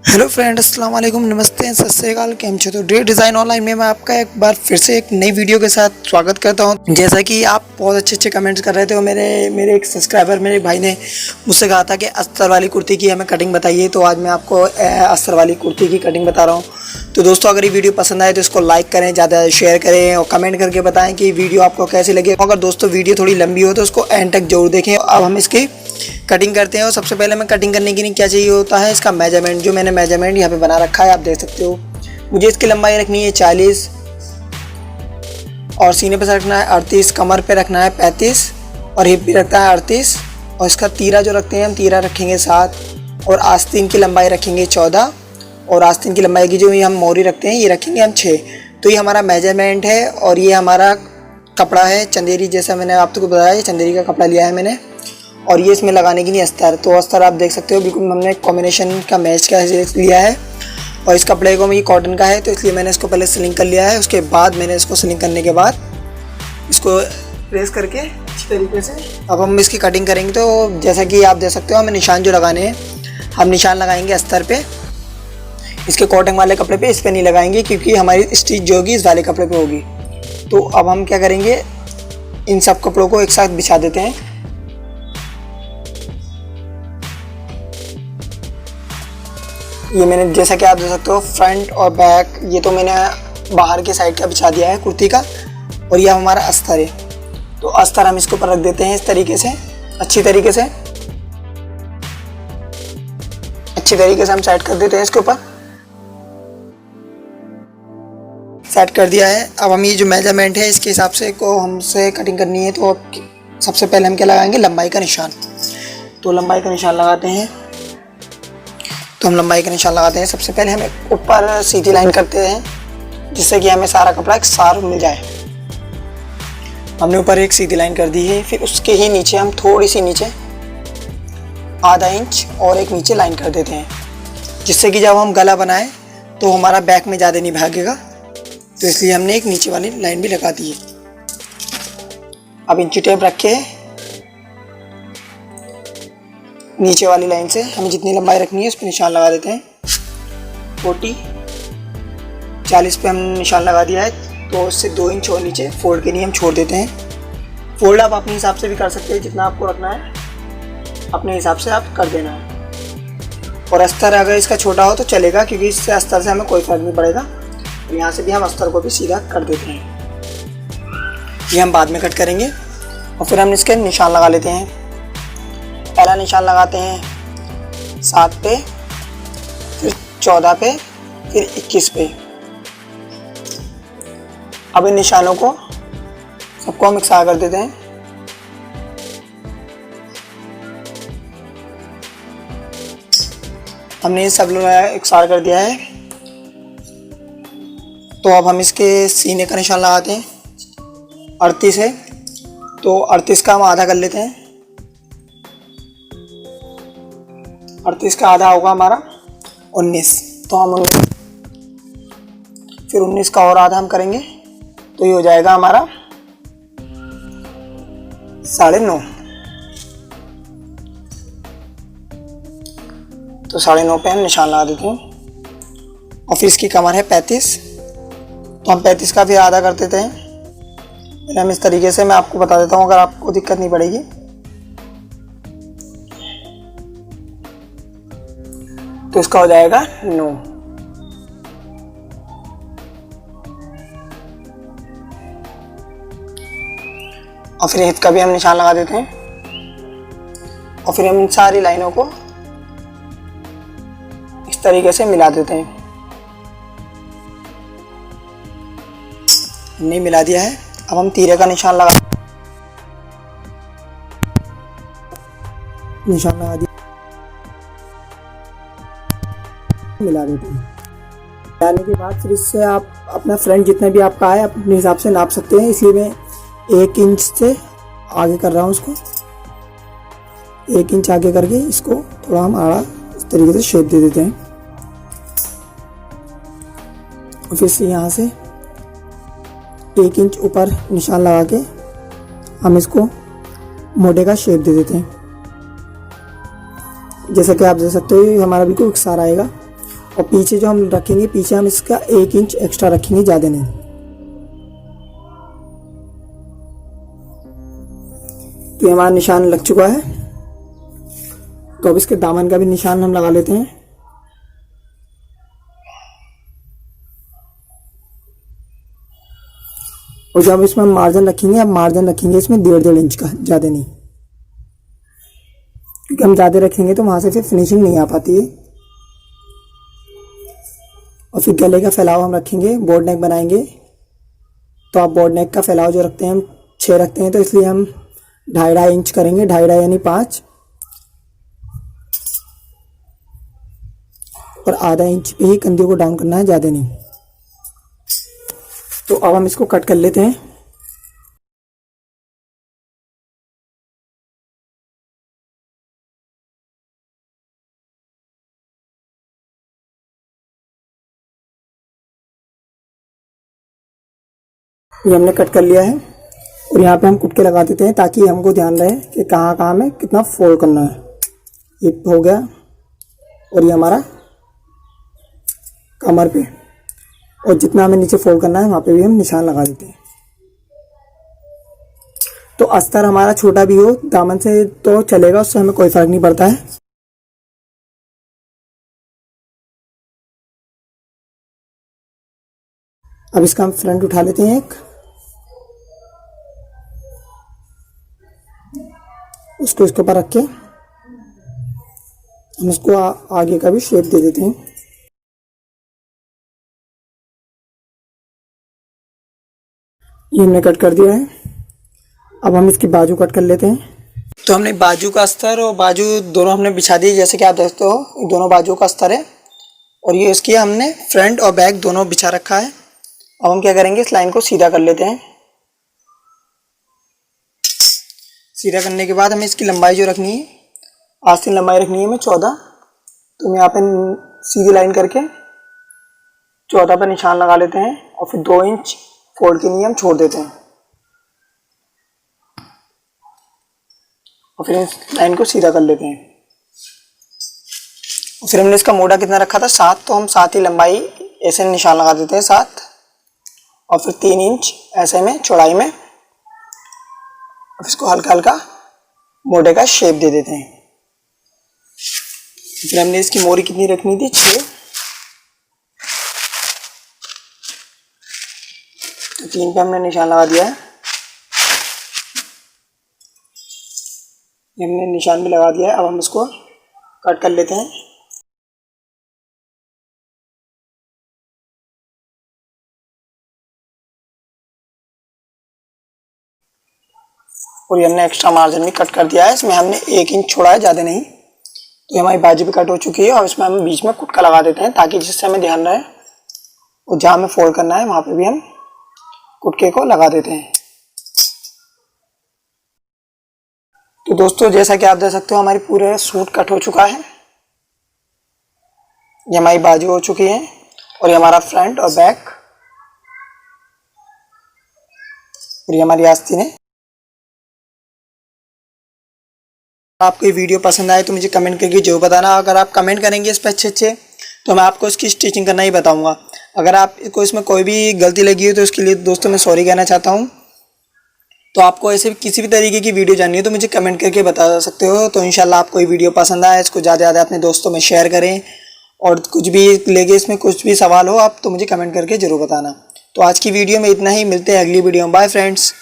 Hello friend, अस्सलाम वालेकुम, नमस्ते, सत श्री अकाल। केम छो? तो ड्रेस डिज़ाइन ऑनलाइन में मैं आपका एक बार फिर से एक नई वीडियो के साथ स्वागत करता हूं। जैसा कि आप बहुत अच्छे कमेंट्स कर रहे थे और मेरे एक सब्सक्राइबर, मेरे भाई ने मुझसे कहा था कि अस्तर वाली कुर्ती की हमें कटिंग बताइए, तो आज मैं आपको अस्तर वाली कुर्ती की कटिंग बता रहा हूँ। तो दोस्तों, अगर ये वीडियो पसंद आए तो इसको लाइक करें, ज़्यादा शेयर करें और कमेंट करके बताएं कि वीडियो आपको कैसी लगी। अगर दोस्तों वीडियो थोड़ी लंबी हो तो उसको एंड तक जरूर देखें। अब हम इसकी कटिंग करते हैं। और सबसे पहले हमें कटिंग करने के लिए क्या चाहिए होता है, इसका मेजरमेंट। जो मैंने मेजरमेंट यहाँ पे बना रखा है, आप देख सकते हो। मुझे इसकी लंबाई रखनी है 40 और सीने पे से रखना है 38, कमर पे रखना है 35 और हिप भी रखता है 38। और इसका तीरा जो रखते हैं हम, तीरा रखेंगे 7 और आस्तीन की लंबाई रखेंगे 14 और आस्तीन की लंबाई की जो ये हम मोरी रखते हैं ये रखेंगे हम 6। तो ये हमारा मेजरमेंट है और ये हमारा कपड़ा है चंदेरी, जैसा मैंने आपको बताया, ये चंदेरी का कपड़ा लिया है मैंने। और ये इसमें लगाने के लिए अस्तर। तो अस्तर आप देख सकते हो, बिल्कुल हमने कॉम्बिनेशन का मैच का लिया है। और इस कपड़े को ये कॉटन का है, तो इसलिए मैंने इसको पहले सिलिंग कर लिया है। उसके बाद मैंने इसको सिलिंग करने के बाद इसको प्रेस करके अच्छी तरीके से अब हम इसकी कटिंग करेंगे। तो जैसा कि आप देख सकते हो, हमें निशान जो लगाने हैं, हम निशान लगाएंगे अस्तर पे, इसके कॉटन वाले कपड़े पे। इस पर नहीं लगाएंगे क्योंकि हमारी स्टिच जो होगी इस वाले कपड़े पे होगी। तो अब हम क्या करेंगे, इन सब कपड़ों को एक साथ बिछा देते हैं। ये मैंने, जैसा कि आप देख सकते हो, फ्रंट और बैक, ये तो मैंने बाहर के साइड का बिछा दिया है कुर्ती का। और ये हमारा अस्तर है। तो अस्तर हम इसके ऊपर रख देते हैं इस तरीके से, अच्छी तरीके से हम सेट कर देते हैं इसके ऊपर। सेट कर दिया है। अब हम ये जो मेजरमेंट है इसके हिसाब से को हमसे कटिंग करनी है। तो सबसे पहले हम क्या लगाएंगे, लंबाई का निशान। तो लंबाई का निशान लगाते हैं। सबसे पहले हम ऊपर सीधी लाइन करते हैं, जिससे कि हमें सारा कपड़ा एक सार मिल जाए। हमने ऊपर एक सीधी लाइन कर दी है। फिर उसके ही नीचे हम थोड़ी सी नीचे आधा इंच और एक नीचे लाइन कर देते हैं, जिससे कि जब हम गला बनाए तो हमारा बैक में ज़्यादा नहीं भागेगा। तो इसलिए हमने एक नीचे वाली लाइन भी लगा दी है। अब इंची टेप रख के नीचे वाली लाइन से हमें जितनी लंबाई रखनी है उस पर निशान लगा देते हैं। 40 पे हम निशान लगा दिया है। तो उससे 2 इंच और नीचे फोल्ड के लिए हम छोड़ देते हैं। फोल्ड आप अपने हिसाब से भी कर सकते हैं, जितना आपको रखना है अपने हिसाब से आप कर देना है। और अस्तर अगर इसका छोटा हो तो चलेगा, क्योंकि इससे अस्तर से हमें कोई फर्क नहीं पड़ेगा। और यहाँ से भी हम अस्तर को भी सीधा कर देते हैं। ये हम बाद में कट करेंगे। और फिर हम इसके निशान लगा लेते हैं। पहला निशान लगाते हैं 7 पे, फिर 14 पे, फिर 21 पे। अब इन निशानों को सबको हम इकसार कर देते हैं। हमने ये सब इकसार कर दिया है। तो अब हम इसके सीने का निशान लगाते हैं। 38 है, तो 38 का हम आधा कर लेते हैं। 38 का आधा होगा हमारा 19। तो हम 19, फिर 19 का और आधा हम करेंगे, तो ये हो जाएगा हमारा 9.5। तो 9.5 पे हम निशान लगा देते हैं। और फिर इसकी कमर है 35, तो हम 35 का फिर आधा कर देते हैं। फिर हम इस तरीके से, मैं आपको बता देता हूँ अगर आपको दिक्कत नहीं पड़ेगी। तो इसका हो जाएगा 9। और फिर हिप का भी हम निशान लगा देते हैं। और फिर हम इन सारी लाइनों को इस तरीके से मिला देते हैं। हमने मिला दिया है। अब हम तीरे का निशान लगा दिया, मिला देते हैं। मिलाने के बाद फिर इससे आप अपना फ्रंट जितना भी आपका है अपने हिसाब से नाप सकते हैं। इसलिए मैं 1 इंच से आगे कर रहा हूँ इसको। 1 इंच आगे करके इसको थोड़ा हम आड़ा इस तरीके से शेप दे देते हैं। और फिर से यहाँ से 1 इंच ऊपर निशान लगा के हम इसको मोटे का शेप दे देते हैं। जैसा कि आप देख सकते हो ये हमारा बिल्कुल इकसार आएगा। और पीछे जो हम रखेंगे, पीछे हम इसका 1 इंच एक्स्ट्रा रखेंगे, ज़्यादा नहीं। तो ये हमारा निशान लग चुका है। तो अब इसके दामन का भी निशान हम लगा लेते हैं। और जब इसमें मार्जिन रखेंगे, अब मार्जिन रखेंगे इसमें 1.5 इंच का, ज़्यादा नहीं, क्योंकि हम ज़्यादा रखेंगे तो वहाँ से फिर फिनिशिंग नहीं आ पाती है। और फिर गले का फैलाव हम रखेंगे, बोर्ड नेक बनाएंगे। तो आप बोर्ड नेक का फैलाव जो रखते हैं हम 6 रखते हैं, तो इसलिए हम 2.5 इंच करेंगे, 2.5 यानी 5, और आधा इंच पे ही कंधियों को डाउन करना है, ज़्यादा नहीं। तो अब हम इसको कट कर लेते हैं। ये हमने कट कर लिया है और यहाँ पे हम कुटके लगा देते हैं ताकि हमको ध्यान रहे कि कहाँ कहाँ में कितना फोल्ड करना है। ये हो गया। और ये हमारा कमर पे, और जितना हमें नीचे फोल्ड करना है वहाँ पे भी हम निशान लगा देते हैं। तो अस्तर हमारा छोटा भी हो दामन से तो चलेगा, उससे हमें कोई फर्क नहीं पड़ता है। अब इसका हम फ्रंट उठा लेते हैं एक, उसको इसके ऊपर रख के हम इसको आगे का भी शेप दे देते हैं। ये हमने कट कर दिया है। अब हम इसकी बाजू कट कर लेते हैं। तो हमने बाजू का अस्तर और बाजू दोनों हमने बिछा दी, जैसे कि आप देखते हो दोनों बाजू का अस्तर है। और ये इसकी हमने फ्रंट और बैक दोनों बिछा रखा है। अब हम क्या करेंगे, इस लाइन को सीधा कर लेते हैं। सीधा करने के बाद हमें इसकी लंबाई जो रखनी है, आस्तीन लंबाई रखनी है हमें 14। तो हम यहाँ पे सीधी लाइन करके 14 पर निशान लगा लेते हैं और फिर 2 इंच फोल्ड के लिए हम छोड़ देते हैं और फिर इस लाइन को सीधा कर लेते हैं। फिर हमने इसका मोटा कितना रखा था 7, तो हम 7 ही लंबाई ऐसे निशान लगा देते हैं 7, और फिर 3 इंच ऐसे में चौड़ाई में, और इसको हल्का हल्का मोटे का शेप दे देते हैं। फिर हमने इसकी मोरी कितनी रखनी थी 6, तो 3 पे हमने निशान लगा दिया है। हमने निशान भी लगा दिया है। अब हम इसको कट कर लेते हैं। और ये हमने एक्स्ट्रा मार्जिन भी कट कर दिया है, इसमें हमने 1 इंच छोड़ा है, ज़्यादा नहीं। तो हमारी बाजू भी कट हो चुकी है और इसमें हम बीच में कुटका लगा देते हैं ताकि जिससे हमें ध्यान रहे और जहाँ हमें फोल्ड करना है वहाँ पे भी हम कुटके को लगा देते हैं। तो दोस्तों जैसा कि आप देख सकते हो हमारी पूरे सूट कट हो चुका है। ये हमारी बाजू हो चुकी है और ये हमारा फ्रंट और बैक, और ये हमारी आस्तीन है। आपको ये वीडियो पसंद आए तो मुझे कमेंट करके जरूर बताना। अगर आप कमेंट करेंगे इस पर अच्छे तो मैं आपको इसकी स्टिचिंग करना ही बताऊंगा। अगर आपको इसमें कोई भी गलती लगी हो तो उसके लिए दोस्तों मैं सॉरी कहना चाहता हूं। तो आपको ऐसे किसी भी तरीके की वीडियो जाननी है तो मुझे कमेंट करके बता सकते हो। तो इंशाल्लाह आपको ये वीडियो पसंद आए, इसको ज़्यादा से ज़्यादा अपने दोस्तों में शेयर करें, और कुछ भी लेके इसमें कुछ भी सवाल हो आप तो मुझे कमेंट करके ज़रूर बताना। तो आज की वीडियो में इतना ही, मिलते हैं अगली वीडियो में। Bye friends.